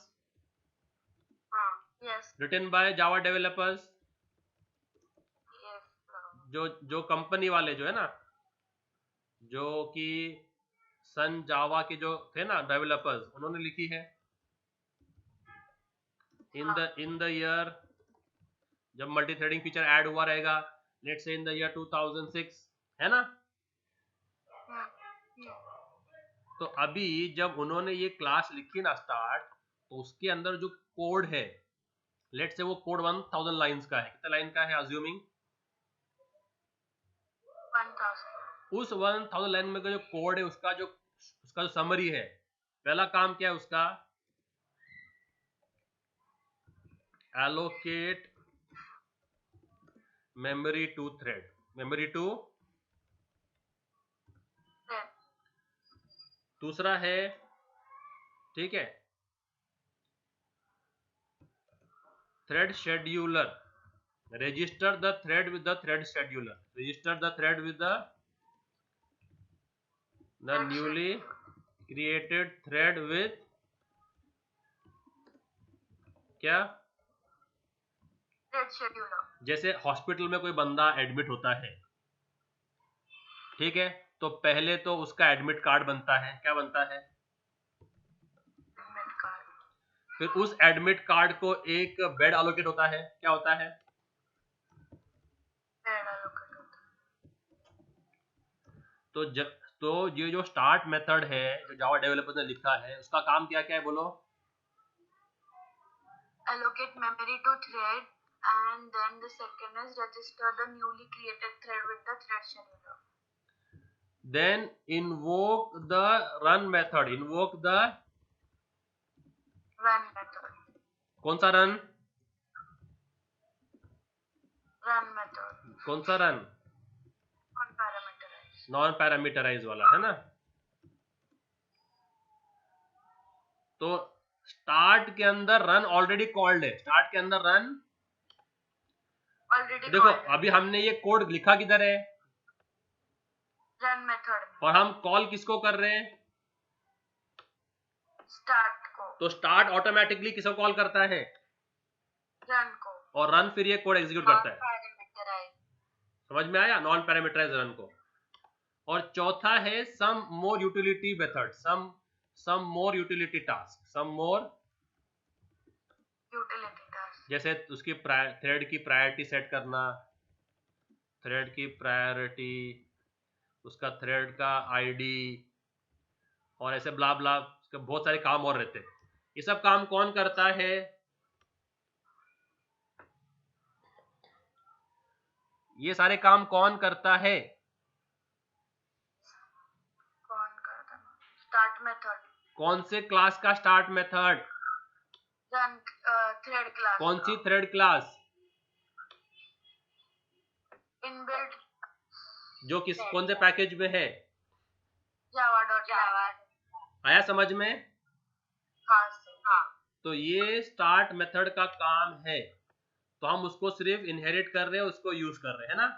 written by Java developers. जो कंपनी वाले जो है ना, जो कि सन जावा के जो थे ना डेवलपर्स, उन्होंने लिखी है इन द ईयर, जब मल्टी थ्रेडिंग फीचर ऐड हुआ रहेगा, let's say in the year 2006, है ना? तो अभी जब उन्होंने ये क्लास लिखी ना स्टार्ट, तो उसके अंदर जो कोड है, लेट्स से वो कोड 1000 लाइंस का है। कितना लाइन का है अज्यूमिंग? 1000। उस 1000 लाइन में का जो कोड है उसका जो समरी है पहला काम क्या है उसका, allocate memory to thread, memory to, दूसरा है, ठीक है, thread scheduler, register the thread with the thread scheduler, register the thread with the newly created thread with क्या, थ्रेड शेड्यूलर। जैसे हॉस्पिटल में कोई बंदा एडमिट होता है, ठीक है, तो पहले तो उसका एडमिट कार्ड बनता है, क्या बनता है, एडमिट कार्ड। फिर उस एडमिट कार्ड को एक बेड एलोकेट होता है, क्या होता है, बेड एलोकेट होता है। तो ये जो स्टार्ट मेथड है जो जावा डेवलपर ने लिखा है, उसका काम क्या क्या है बोलो, allocate memory to thread, and then the second is register the newly created thread with the thread scheduler. then invoke the run method, invoke the Run method, कौन सा रन, run method, कौन सा रन, unparameterized. नॉन पैरामीटराइज वाला है ना। तो start के अंदर रन ऑलरेडी कॉल्ड है, स्टार्ट के अंदर रन Already देखो called अभी हमने ये कोड लिखा किधर है, run method, और हम कॉल किसको कर रहे हैं, start को, तो स्टार्ट ऑटोमेटिकली किसको कॉल करता है, run को, और रन फिर ये कोड एग्जीक्यूट करता है, पैरामीटराइज। समझ में आया, नॉन पैरामीटराइज रन को। और चौथा है सम मोर यूटिलिटी मेथड, सम मोर यूटिलिटी टास्क, सम मोर, utility task, जैसे उसकी थ्रेड की प्रायोरिटी सेट करना, थ्रेड की प्रायोरिटी, उसका थ्रेड का आईडी, और ऐसे ब्ला ब्ला, उसके बहुत सारे काम और रहते हैं। ये सब काम कौन करता है, ये सारे काम कौन करता है, कौन करता है, start method, कौन से क्लास का start method, run thread class, कौन सी थ्रेड क्लास, inbuilt जो किस कौन से पैकेज में है, java.java, आया समझ में। हाँ से, हाँ, तो ये स्टार्ट मेथड का काम है, तो हम उसको सिर्फ इनहेरिट कर रहे हैं, उसको यूज कर रहे हैं ना।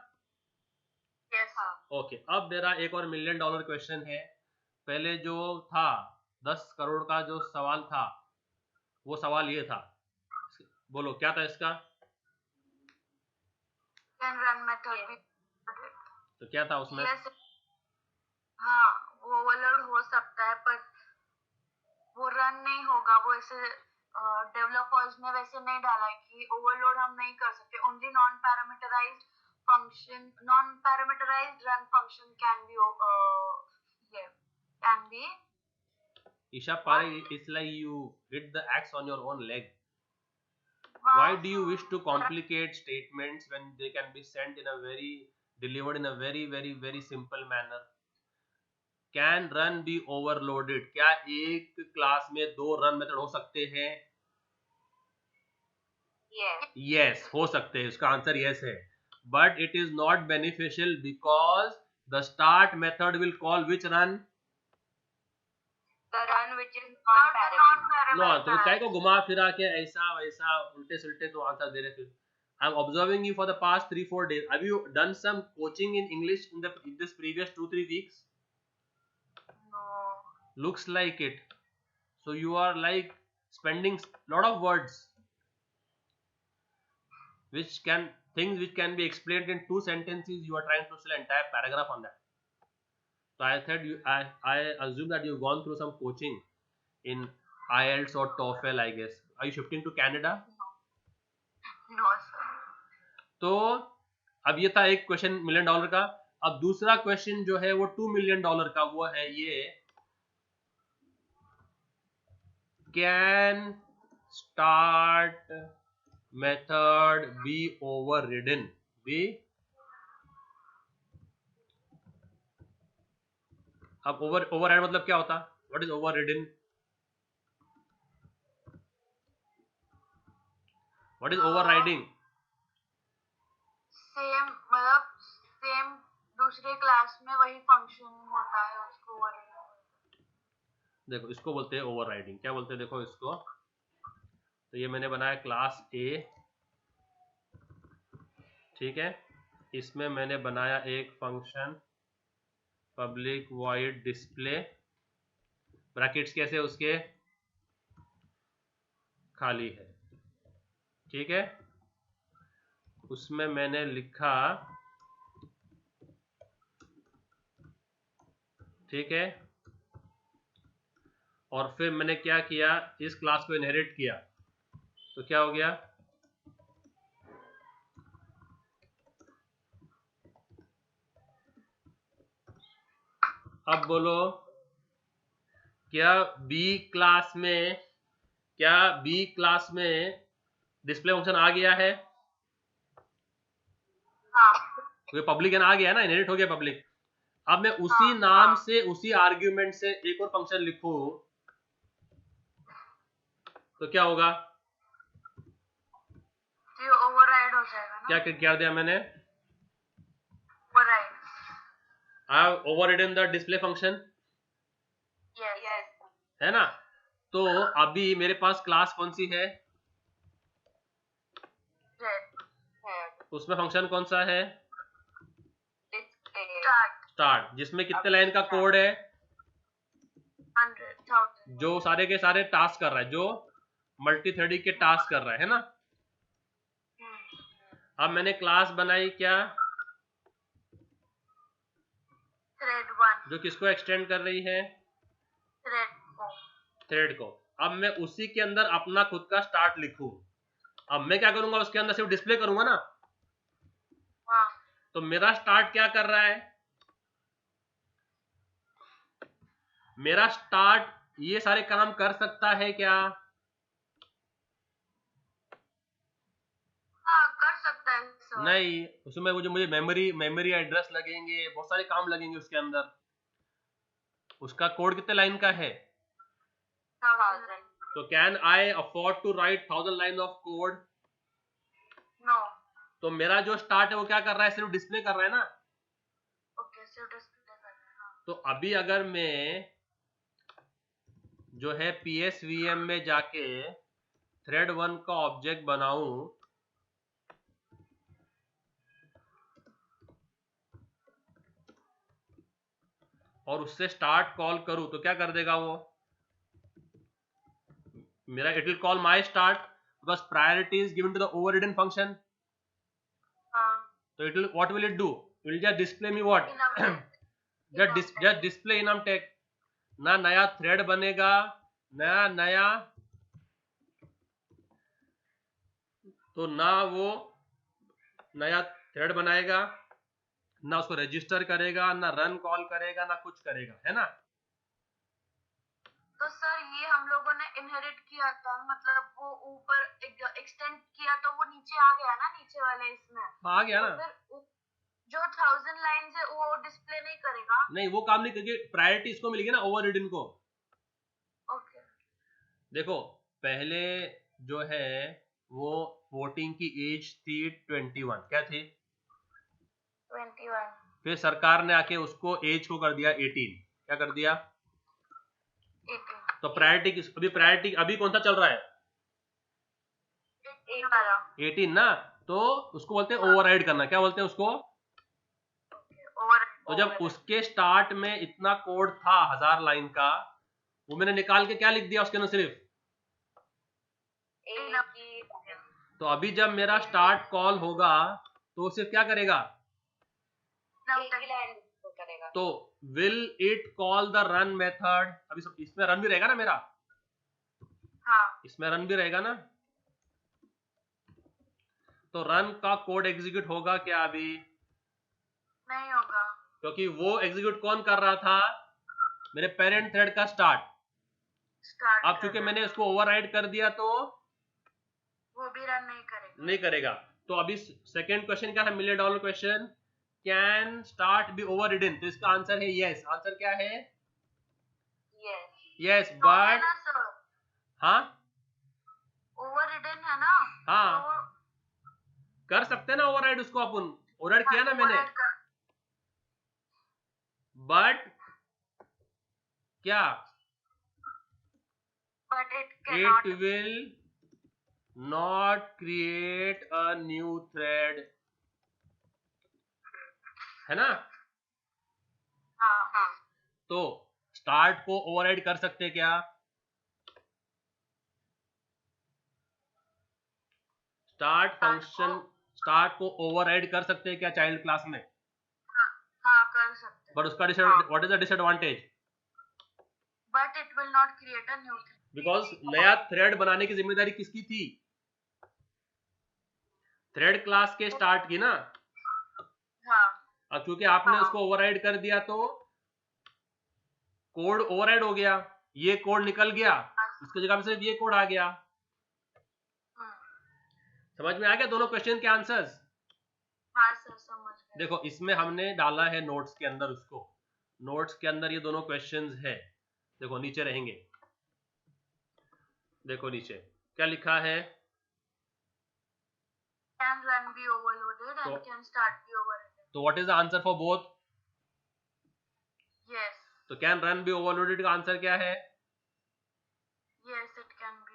yes, हाँ, ओके, अब मेरा एक और $1 मिलियन क्वेश्चन है। पहले जो था 10 करोड़ का जो सवाल था, वो सवाल ये था, बोलो क्या था इसका, can run method भी, तो क्या था उसमें, yes, हाँ वो ओवरलोड हो सकता है पर वो रन नहीं होगा, वो ऐसे डेवलपर्स ने वैसे नहीं डाला है कि ओवरलोड हम नहीं कर सकते, only non parameterized function, non parameterized run function can be ईशा पारे, it's like you hit the axe on your own leg. Why do you wish to complicate statements when they can be sent in a delivered in a very simple manner? Can run be overloaded? क्या एक class में 2 run method हो सकते हैं? Yes, हो सकते हैं, उसका आंसर yes है, but it is not beneficial because the start method will call which run? the run which is non-parameterized. No, तो काय को घुमा फिरा के ऐसा वैसा उल्टे सुल्टे तो आंसर दे रहे फिर। I'm observing you for the past 3-4 days. Have you done some coaching in English in this previous 2-3 weeks? No. Looks like it. So you are like spending lot of words, things which can be explained in 2 sentences. You are trying to sell entire paragraph on that. So I said I assume that you've gone through some coaching in IELTS or TOEFL, I guess. Are you shifting to Canada? No, sir. तो अब ये था एक question $1 million का। अब दूसरा question जो है वो $2 मिलियन का, वो है ये, can start method be overridden? अब ओवरराइड मतलब क्या होता? What is overridden? What is overriding? Same मतलब सेम दूसरे क्लास में वही फंक्शन होता है, उसको ओवरराइड। देखो इसको बोलते हैं ओवरराइडिंग। क्या बोलते हैं देखो इसको। तो ये मैंने बनाया क्लास ए, ठीक है। इसमें मैंने बनाया एक function public void display, brackets कैसे उसके खाली है, ठीक है। उसमें मैंने लिखा, ठीक है, और फिर मैंने क्या किया, इस क्लास को इनहेरिट किया। तो क्या हो गया, अब बोलो क्या बी क्लास में डिस्प्ले फंक्शन आ गया है? हाँ तो ये पब्लिक आ गया है ना, इनहेरिट हो गया पब्लिक। अब मैं उसी नाम से उसी आर्ग्यूमेंट से एक और फंक्शन लिखूं तो क्या होगा? ये ओवरराइड हो जाएगा ना। क्या क्या दिया मैंने? Override. I have overridden the display function, yes है ना। तो अभी मेरे पास क्लास कौन सी है? उसमें फंक्शन कौन सा है? स्टार्ट, जिसमें कितने लाइन का कोड है? 100,000 जो सारे के सारे टास्क कर रहा है, जो मल्टी थ्रेडिंग के टास्क कर रहा है ना। अब मैंने क्लास बनाई क्या, थ्रेड 1, जो किसको एक्सटेंड कर रही है? थ्रेड को। अब मैं उसी के अंदर अपना खुद का स्टार्ट लिखूं। अब मैं क्या करूंगा, उसके अंदर सिर्फ डिस्प्ले करूंगा ना। हाँ। तो मेरा स्टार्ट क्या कर रहा है? मेरा स्टार्ट ये सारे काम कर सकता है क्या? हाँ कर सकता है सर। नहीं, उसमें मुझे मेमोरी एड्रेस लगेंगे, बहुत सारे काम लगेंगे उसके अंदर। उसका कोड कितने लाइन का है? 1000। तो can I afford to write 1000 line of code? No. तो मेरा जो स्टार्ट है वो क्या कर रहा है, सिर्फ डिस्प्ले कर रहा है ना। ओके सिर्फ डिस्प्ले कर रहा है। तो अभी अगर मैं जो है PSVM में जाके थ्रेड 1 का ऑब्जेक्ट बनाऊं और उससे स्टार्ट कॉल करूं तो क्या कर देगा वो? मेरा it will call my start because priority is given to the overridden function. तो it will, what will it do? It will just display me what? Just display इनम टेक। ना नया थ्रेड बनेगा, नया तो ना वो नया थ्रेड बनाएगा, ना उसको रजिस्टर करेगा, ना रन कॉल करेगा, ना कुछ करेगा, है ना। तो सर ये हम लोगों ने इनहेरिट किया था, मतलब वो ऊपर एक्सटेंड किया तो वो नीचे आ गया ना, नीचे वाले इसमें आ गया ना। फिर जो 1000 लाइंस है वो डिस्प्ले नहीं करेगा। नहीं, वो काम नहीं, क्योंकि प्रायोरिटी इसको मिलेगी ना, ओवररिडन को। ओके। देखो पहले जो है वो वोटिंग की एज थी 21, क्या थी? 21। फिर सरकार ने आके उसको एज को कर दिया 18। क्या कर दिया? 18। तो प्रायोरिटी अभी कौन सा चल रहा है? 18 ना। तो उसको बोलते हैं ओवरराइड करना। क्या बोलते हैं उसको? तो जब उसके स्टार्ट में इतना कोड था 1000 लाइन का, वो मैंने निकाल के क्या लिख दिया उसके अंदर, सिर्फ। तो अभी जब मेरा स्टार्ट कॉल होगा तो सिर्फ क्या करेगा? तो will it call the run method? अभी इसमें रन भी रहेगा ना मेरा। हाँ। इसमें रन भी रहेगा ना। तो रन का कोड एग्जीक्यूट होगा क्या? अभी नहीं होगा, क्योंकि वो एग्जीक्यूट कौन कर रहा था? मेरे पेरेंट थ्रेड का स्टार्ट। अब चूंकि मैंने उसको ओवरराइड कर दिया तो वो भी रन नहीं करेगा। तो अभी सेकंड क्वेश्चन क्या है, $1 million question, can start be overridden? तो इसका आंसर है यस। आंसर क्या है? यस, बट हाँ ओवररिडन है ना, हाँ तो कर सकते हैं ना ओवरराइड, उसको अपन ओवरराइड किया ना मैंने, override कर, बट क्या but it it cannot, will not create a new thread, है ना। हाँ, तो स्टार्ट को ओवरराइड कर सकते क्या, स्टार्ट फंक्शन स्टार्ट को ओवरराइड कर सकते हैं क्या चाइल्ड क्लास में, हाँ कर सकते हैं, बट उसका what is the disadvantage, but it will not create a new thing, because नया थ्रेड बनाने की जिम्मेदारी किसकी थी, थ्रेड क्लास के स्टार्ट की ना। हाँ, अब क्योंकि आपने उसको ओवरराइड कर दिया तो कोड ओवरराइड हो गया, ये कोड निकल गया, उसकी जगह पे सिर्फ ये कोड आ गया। समझ में आ गया दोनों क्वेश्चन के आंसर्स। हाँ सर समझ गए। देखो इसमें हमने डाला है नोट्स के अंदर, उसको नोट्स के अंदर ये दोनों क्वेश्चंस है, देखो नीचे रहेंगे, देखो नीचे क्या लिखा है, Can run be overloaded and can start be overridden? तो what is the answer for both, Yes, तो कैन रन बी ओवरलोडेड का आंसर क्या है, yes it can be,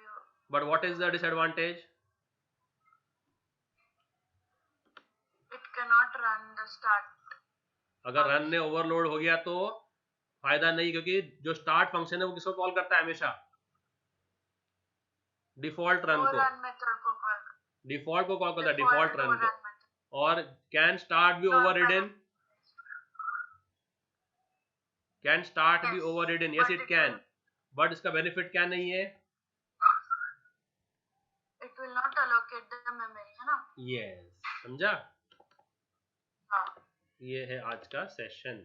but what is the disadvantage, it cannot run the start, अगर run ने overload हो गया तो फायदा नहीं, क्योंकि जो स्टार्ट फंक्शन है वो किसको कॉल करता है हमेशा, डिफॉल्ट रन वो को, run method को कॉल करता डिफॉल्ट को कॉल करता है, है, डिफॉल्ट रन को। run method, और can start be overridden, can start be Yes, overridden, yes but it it can, will, but इसका बेनिफिट क्या नहीं है, it will not allocate the memory, है ना। यस समझा। हाँ ये है आज का सेशन।